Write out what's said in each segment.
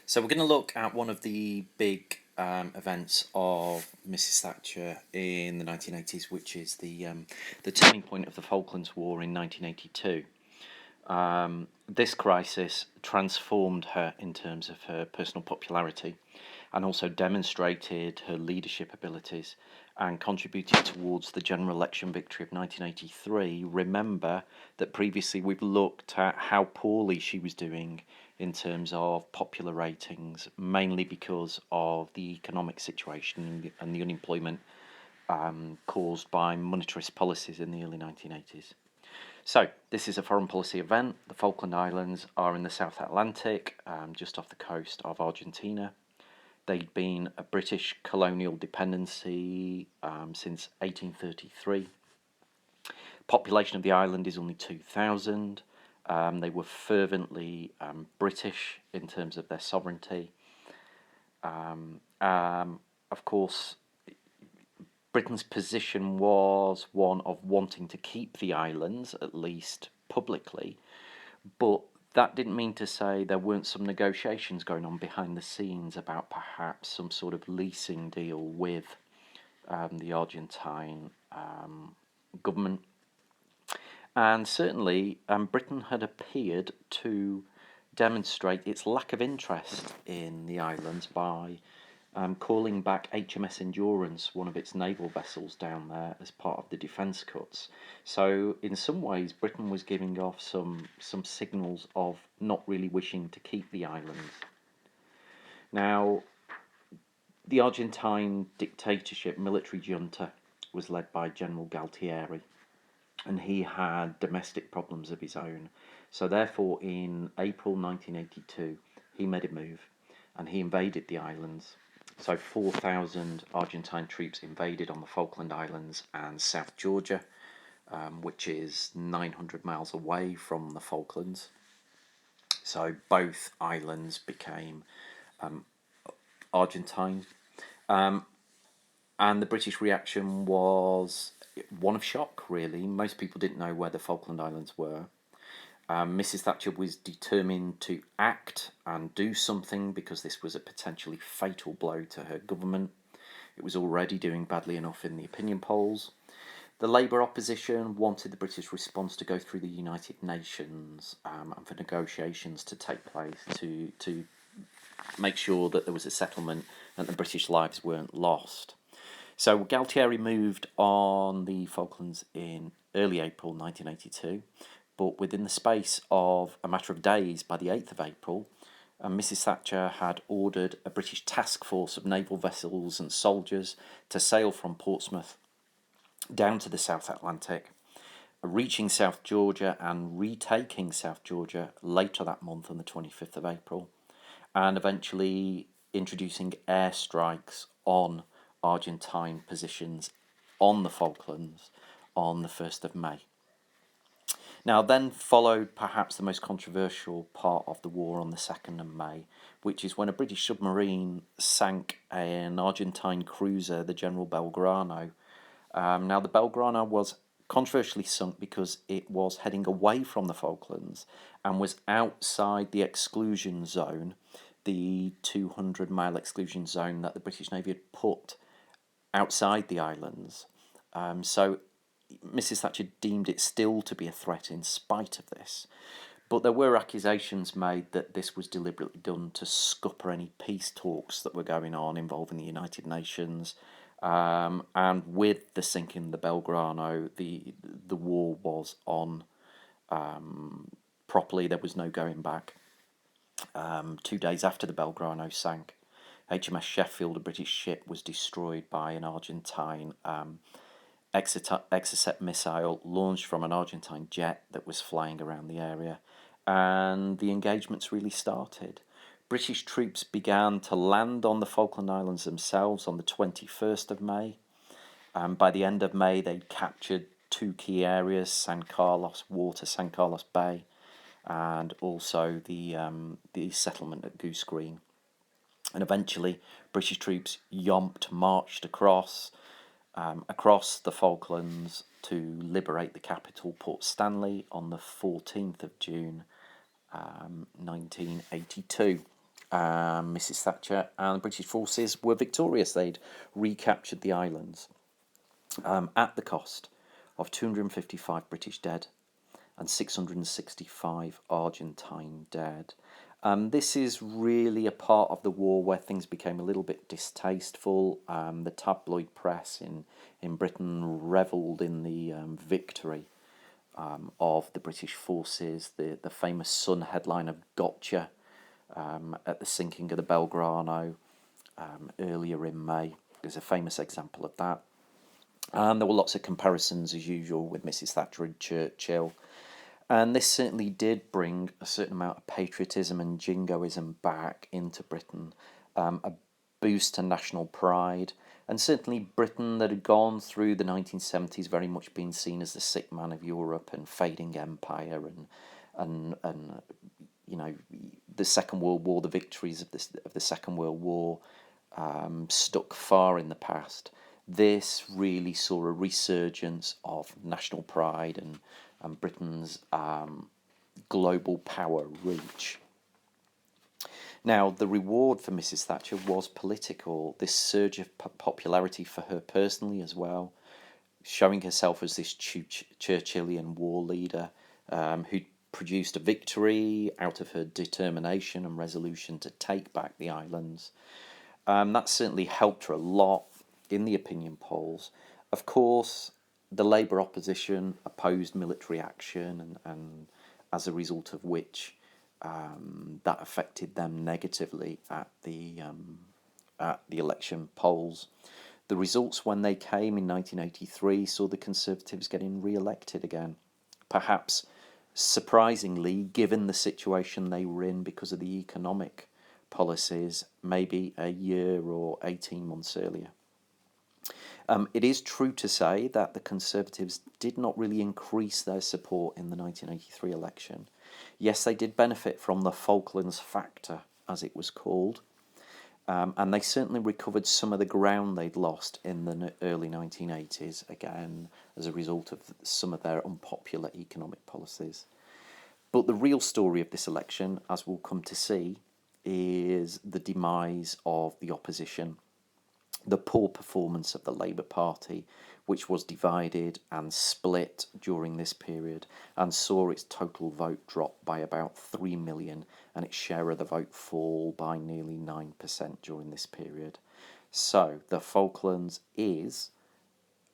So we're going to look at one of the big events of Mrs. Thatcher in the 1980s, which is the turning point of the Falklands War in 1982. This crisis transformed her in terms of her personal popularity and also demonstrated her leadership abilities and contributed towards the general election victory of 1983. Remember that previously we've looked at how poorly she was doing in terms of popular ratings, mainly because of the economic situation and the unemployment caused by monetarist policies in the early 1980s. So, this is a foreign policy event. The Falkland Islands are in the South Atlantic, just off the coast of Argentina. They'd been a British colonial dependency since 1833. Population of the island is only 2,000. They were fervently British in terms of their sovereignty. Of course, Britain's position was one of wanting to keep the islands, at least publicly, but that didn't mean to say there weren't some negotiations going on behind the scenes about perhaps some sort of leasing deal with the Argentine government. And certainly, Britain had appeared to demonstrate its lack of interest in the islands by calling back HMS Endurance, one of its naval vessels down there, as part of the defence cuts. So, in some ways, Britain was giving off some signals of not really wishing to keep the islands. Now, the Argentine dictatorship military junta was led by General Galtieri, and he had domestic problems of his own. So therefore, in April 1982, he made a move and he invaded the islands. So 4,000 Argentine troops invaded on the Falkland Islands and South Georgia, which is 900 miles away from the Falklands. So both islands became Argentine. And the British reaction was one of shock, really. Most people didn't know where the Falkland Islands were. Mrs. Thatcher was determined to act and do something because this was a potentially fatal blow to her government. It was already doing badly enough in the opinion polls. The Labour opposition wanted the British response to go through the United Nations and for negotiations to take place to make sure that there was a settlement and the British lives weren't lost. So Galtieri moved on the Falklands in early April 1982, but within the space of a matter of days, by the 8th of April, Mrs. Thatcher had ordered a British task force of naval vessels and soldiers to sail from Portsmouth down to the South Atlantic, reaching South Georgia and retaking South Georgia later that month on the 25th of April, and eventually introducing airstrikes on Argentine positions on the Falklands on the 1st of May. Now, then followed perhaps the most controversial part of the war on the 2nd of May, which is when a British submarine sank an Argentine cruiser, the General Belgrano. Now, the Belgrano was controversially sunk because it was heading away from the Falklands and was outside the exclusion zone, the 200-mile exclusion zone that the British Navy had put outside the islands. So Mrs. Thatcher deemed it still to be a threat in spite of this. But there were accusations made that this was deliberately done to scupper any peace talks that were going on involving the United Nations. And with the sinking of the Belgrano, the war was on properly. There was no going back. 2 days after the Belgrano sank, HMS Sheffield, a British ship, was destroyed by an Argentine Exocet missile launched from an Argentine jet that was flying around the area, and the engagements really started. British troops began to land on the Falkland Islands themselves on the 21st of May. By the end of May, they'd captured two key areas, San Carlos Water, San Carlos Bay, and also the settlement at Goose Green. And eventually, British troops marched across the Falklands to liberate the capital, Port Stanley, on the 14th of June, 1982. Mrs. Thatcher and the British forces were victorious. They'd recaptured the islands at the cost of 255 British dead and 665 Argentine dead. This is really a part of the war where things became a little bit distasteful. The tabloid press in Britain revelled in the victory of the British forces. The famous Sun headline of "Gotcha" at the sinking of the Belgrano earlier in May is a famous example of that. And there were lots of comparisons, as usual, with Mrs. Thatcher and Churchill. And this certainly did bring a certain amount of patriotism and jingoism back into Britain, a boost to national pride. And certainly Britain, that had gone through the 1970s very much being seen as the sick man of Europe and fading empire and you know, the Second World War, the victories of the Second World War stuck far in the past. This really saw a resurgence of national pride and Britain's global power reach. Now, the reward for Mrs. Thatcher was political. This surge of popularity for her personally as well, showing herself as this Churchillian war leader who produced a victory out of her determination and resolution to take back the islands. That certainly helped her a lot in the opinion polls. Of course, the Labour opposition opposed military action, and as a result of which that affected them negatively at the election polls. The results, when they came in 1983, saw the Conservatives getting re-elected again, perhaps surprisingly, given the situation they were in because of the economic policies, maybe a year or 18 months earlier. It is true to say that the Conservatives did not really increase their support in the 1983 election. Yes, they did benefit from the Falklands factor, as it was called, and they certainly recovered some of the ground they'd lost in the early 1980s, again, as a result of some of their unpopular economic policies. But the real story of this election, as we'll come to see, is the demise of the opposition, the poor performance of the Labour Party, which was divided and split during this period and saw its total vote drop by about 3 million and its share of the vote fall by nearly 9% during this period. So the Falklands is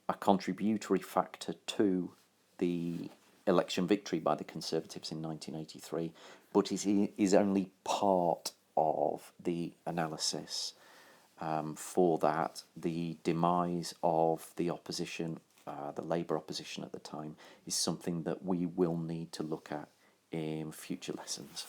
a contributory factor to the election victory by the Conservatives in 1983, but it is only part of the analysis. For that, the demise of the opposition, the Labour opposition at the time, is something that we will need to look at in future lessons.